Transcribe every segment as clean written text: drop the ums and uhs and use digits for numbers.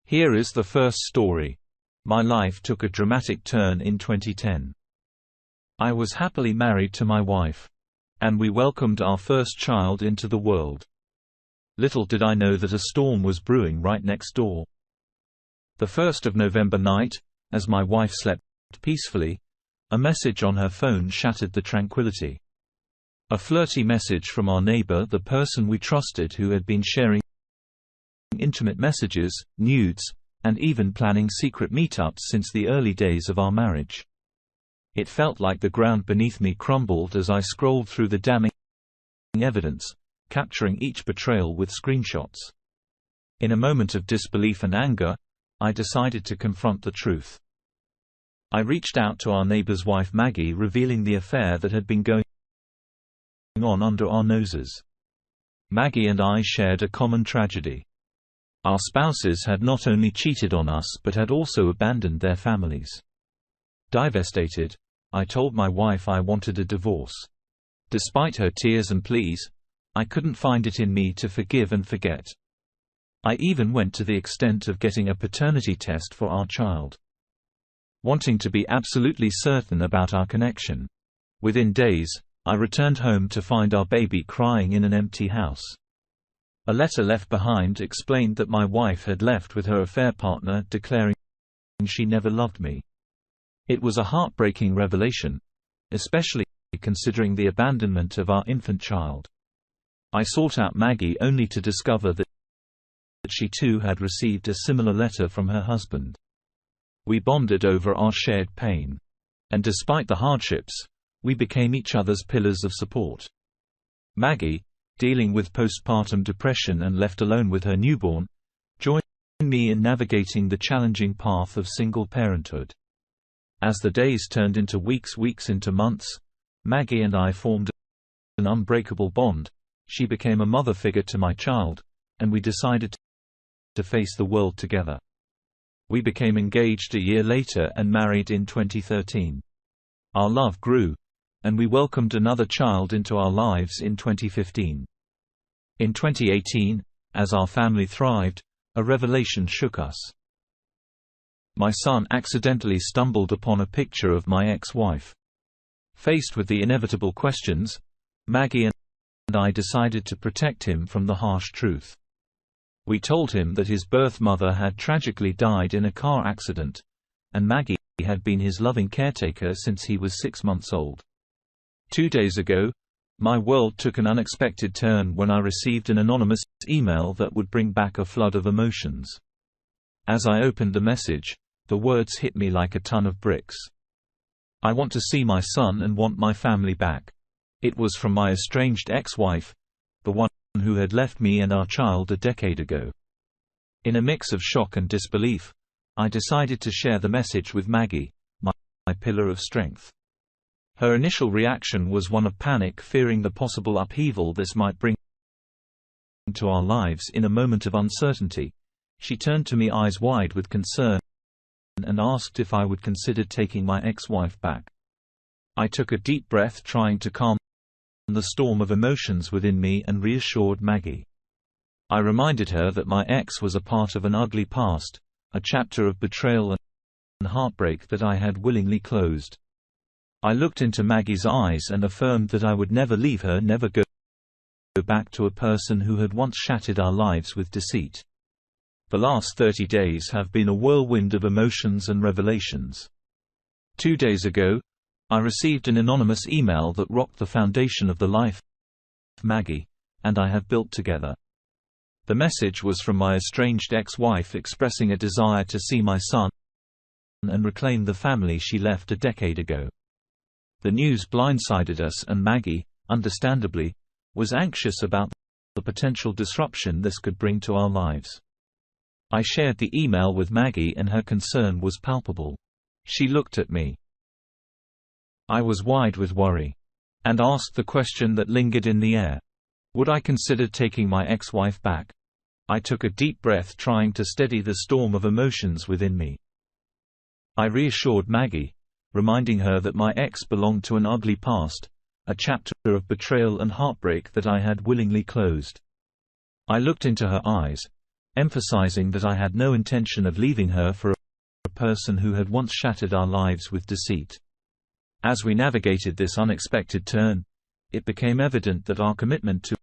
Here is the first story. My life took a dramatic turn in 2010. I was happily married to my wife, and we welcomed our first child into the world. Little did I know that a storm was brewing right next door. The 1st of November night, as my wife slept peacefully, a message on her phone shattered the tranquility. A flirty message from our neighbor, the person we trusted, who had been sharing intimate messages, nudes, and even planning secret meetups since the early days of our marriage. It felt like the ground beneath me crumbled as I scrolled through the damning evidence, capturing each betrayal with screenshots. In a moment of disbelief and anger, I decided to confront the truth. I reached out to our neighbor's wife Maggie, revealing the affair that had been going on under our noses. Maggie and I shared a common tragedy. Our spouses had not only cheated on us but had also abandoned their families. Devastated, I told my wife I wanted a divorce. Despite her tears and pleas, I couldn't find it in me to forgive and forget. I even went to the extent of getting a paternity test for our child, wanting to be absolutely certain about our connection. Within days, I returned home to find our baby crying in an empty house. A letter left behind explained that my wife had left with her affair partner, declaring she never loved me. It was a heartbreaking revelation, especially considering the abandonment of our infant child. I sought out Maggie only to discover that she too had received a similar letter from her husband. We bonded over our shared pain. And despite the hardships, we became each other's pillars of support. Maggie, dealing with postpartum depression and left alone with her newborn, joined me in navigating the challenging path of single parenthood. As the days turned into weeks into months, Maggie and I formed an unbreakable bond. She became a mother figure to my child, and we decided to face the world together. We became engaged a year later and married in 2013. Our love grew, and we welcomed another child into our lives in 2015. In 2018, as our family thrived, a revelation shook us. My son accidentally stumbled upon a picture of my ex-wife. Faced with the inevitable questions, Maggie and I decided to protect him from the harsh truth. We told him that his birth mother had tragically died in a car accident, and Maggie had been his loving caretaker since he was 6 months old. 2 days ago, my world took an unexpected turn when I received an anonymous email that would bring back a flood of emotions. As I opened the message, the words hit me like a ton of bricks. I want to see my son and want my family back. It was from my estranged ex-wife, the one who had left me and our child a decade ago. In a mix of shock and disbelief, I decided to share the message with Maggie, my pillar of strength. Her initial reaction was one of panic, fearing the possible upheaval this might bring to our lives in a moment of uncertainty. She turned to me eyes wide with concern and asked if I would consider taking my ex-wife back. I took a deep breath, trying to calm the storm of emotions within me, and reassured Maggie. I reminded her that my ex was a part of an ugly past, a chapter of betrayal and heartbreak that I had willingly closed. I looked into Maggie's eyes and affirmed that I would never leave her, never go back to a person who had once shattered our lives with deceit. The last 30 days have been a whirlwind of emotions and revelations. 2 days ago, I received an anonymous email that rocked the foundation of the life Maggie and I have built together. The message was from my estranged ex-wife, expressing a desire to see my son and reclaim the family she left a decade ago. The news blindsided us, and Maggie, understandably, was anxious about the potential disruption this could bring to our lives. I shared the email with Maggie, and her concern was palpable. She looked at me. I was wide with worry, and asked the question that lingered in the air. Would I consider taking my ex-wife back? I took a deep breath, trying to steady the storm of emotions within me. I reassured Maggie, reminding her that my ex belonged to an ugly past, a chapter of betrayal and heartbreak that I had willingly closed. I looked into her eyes, emphasizing that I had no intention of leaving her for a person who had once shattered our lives with deceit. As we navigated this unexpected turn, it became evident that our commitment to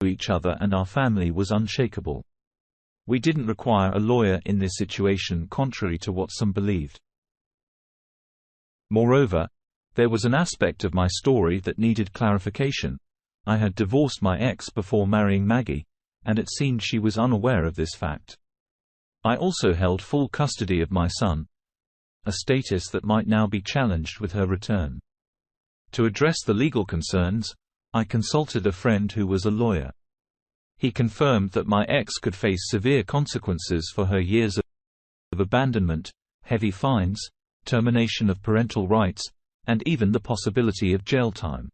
each other and our family was unshakable. We didn't require a lawyer in this situation, contrary to what some believed. Moreover, there was an aspect of my story that needed clarification. I had divorced my ex before marrying Maggie, and it seemed she was unaware of this fact. I also held full custody of my son, a status that might now be challenged with her return. To address the legal concerns, I consulted a friend who was a lawyer. He confirmed that my ex could face severe consequences for her years of abandonment, heavy fines, termination of parental rights, and even the possibility of jail time.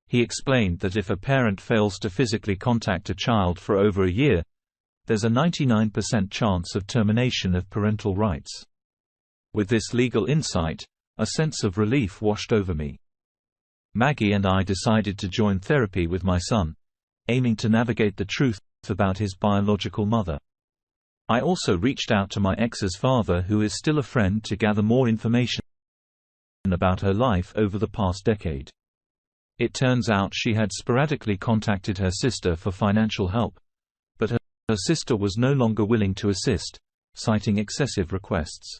He explained that if a parent fails to physically contact a child for over a year, there's a 99% chance of termination of parental rights. With this legal insight, a sense of relief washed over me. Maggie and I decided to join therapy with my son, aiming to navigate the truth about his biological mother. I also reached out to my ex's father, who is still a friend, to gather more information about her life over the past decade. It turns out she had sporadically contacted her sister for financial help, but her sister was no longer willing to assist, citing excessive requests.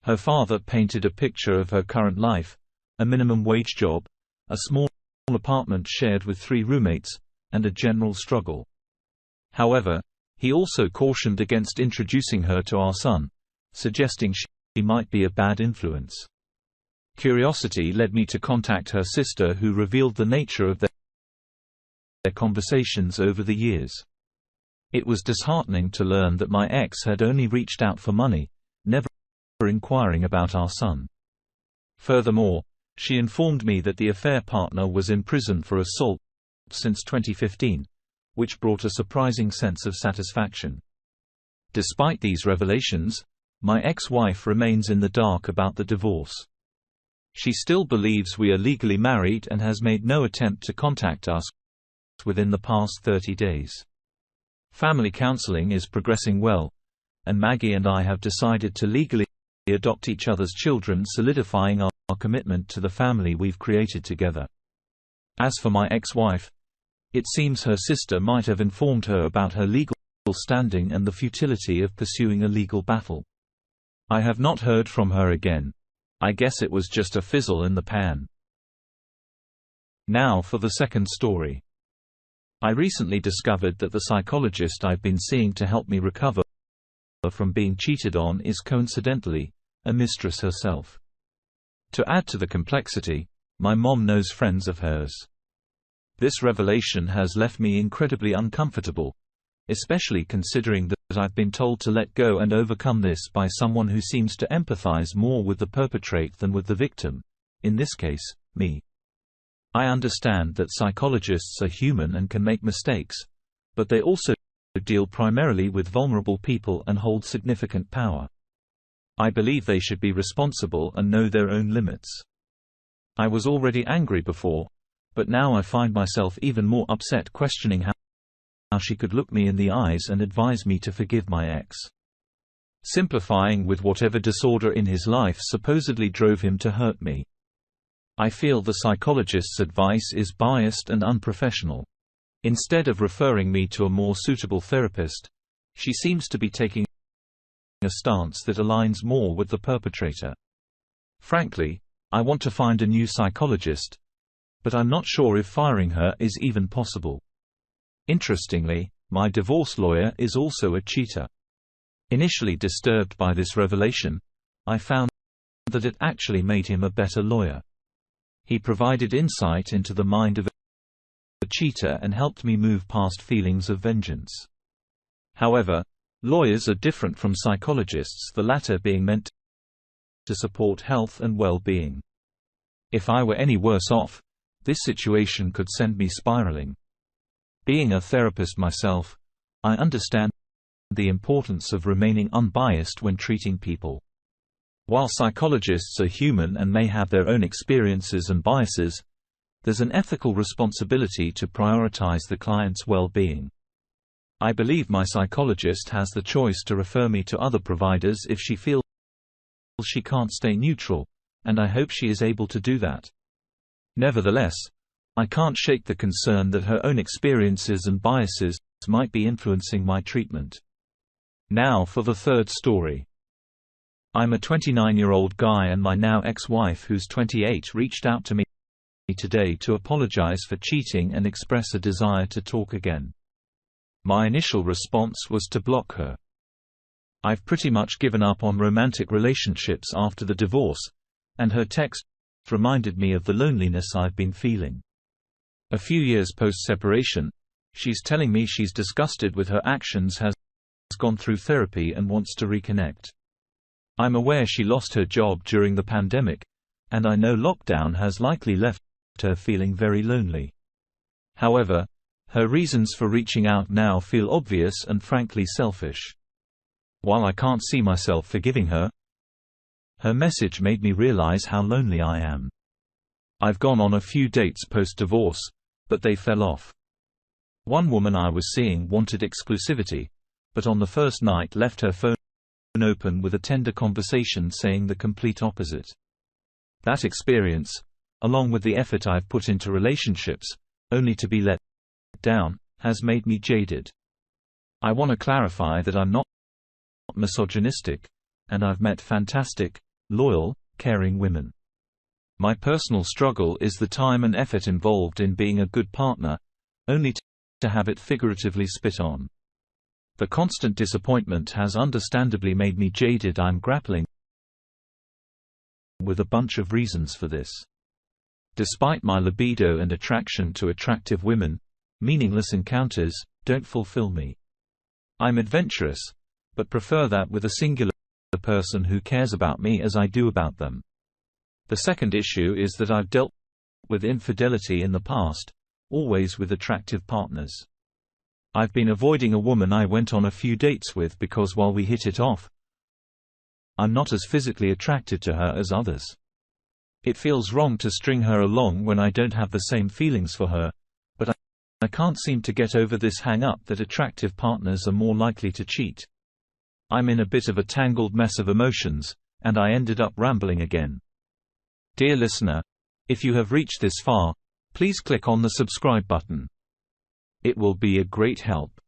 Her father painted a picture of her current life: a minimum wage job, a small apartment shared with 3 roommates, and a general struggle. However, he also cautioned against introducing her to our son, suggesting she might be a bad influence. Curiosity led me to contact her sister, who revealed the nature of their conversations over the years. It was disheartening to learn that my ex had only reached out for money, never inquiring about our son. Furthermore, she informed me that the affair partner was in prison for assault since 2015, which brought a surprising sense of satisfaction. Despite these revelations, my ex-wife remains in the dark about the divorce. She still believes we are legally married and has made no attempt to contact us within the past 30 days. Family counseling is progressing well, and Maggie and I have decided to legally adopt each other's children, solidifying our commitment to the family we've created together. As for my ex-wife, it seems her sister might have informed her about her legal standing and the futility of pursuing a legal battle. I have not heard from her again. I guess it was just a fizzle in the pan. Now for the second story. I recently discovered that the psychologist I've been seeing to help me recover from being cheated on is coincidentally a mistress herself. To add to the complexity, my mom knows friends of hers. This revelation has left me incredibly uncomfortable, especially considering that I've been told to let go and overcome this by someone who seems to empathize more with the perpetrator than with the victim, in this case, me. I understand that psychologists are human and can make mistakes, but they also deal primarily with vulnerable people and hold significant power. I believe they should be responsible and know their own limits. I was already angry before, but now I find myself even more upset, questioning how she could look me in the eyes and advise me to forgive my ex. Simplifying with whatever disorder in his life supposedly drove him to hurt me. I feel the psychologist's advice is biased and unprofessional. Instead of referring me to a more suitable therapist, she seems to be taking a stance that aligns more with the perpetrator. Frankly, I want to find a new psychologist, but I'm not sure if firing her is even possible. Interestingly, my divorce lawyer is also a cheater. Initially disturbed by this revelation, I found that it actually made him a better lawyer. He provided insight into the mind of a cheater and helped me move past feelings of vengeance. However, lawyers are different from psychologists, the latter being meant to support health and well-being. If I were any worse off, this situation could send me spiraling. Being a therapist myself, I understand the importance of remaining unbiased when treating people. While psychologists are human and may have their own experiences and biases, there's an ethical responsibility to prioritize the client's well-being. I believe my psychologist has the choice to refer me to other providers if she feels she can't stay neutral, and I hope she is able to do that. Nevertheless, I can't shake the concern that her own experiences and biases might be influencing my treatment. Now for the third story. I'm a 29-year-old guy, and my now ex-wife, who's 28, reached out to me today to apologize for cheating and express a desire to talk again. My initial response was to block her. I've pretty much given up on romantic relationships after the divorce, and her text reminded me of the loneliness I've been feeling. A few years post-separation, she's telling me she's disgusted with her actions, has gone through therapy and wants to reconnect. I'm aware she lost her job during the pandemic, and I know lockdown has likely left her feeling very lonely. However, her reasons for reaching out now feel obvious and frankly selfish. While I can't see myself forgiving her, her message made me realize how lonely I am. I've gone on a few dates post-divorce, but they fell off. One woman I was seeing wanted exclusivity, but on the first night left her phone open with a tender conversation saying the complete opposite. That experience, along with the effort I've put into relationships, only to be let down, has made me jaded. I want to clarify that I'm not misogynistic, and I've met fantastic, loyal, caring women. My personal struggle is the time and effort involved in being a good partner, only to have it figuratively spit on. The constant disappointment has understandably made me jaded. I'm grappling with a bunch of reasons for this. Despite my libido and attraction to attractive women, meaningless encounters don't fulfill me. I'm adventurous, but prefer that with a singular person who cares about me as I do about them. The second issue is that I've dealt with infidelity in the past, always with attractive partners. I've been avoiding a woman I went on a few dates with because while we hit it off, I'm not as physically attracted to her as others. It feels wrong to string her along when I don't have the same feelings for her, but I can't seem to get over this hang-up that attractive partners are more likely to cheat. I'm in a bit of a tangled mess of emotions, and I ended up rambling again. Dear listener, if you have reached this far, please click on the subscribe button. It will be a great help.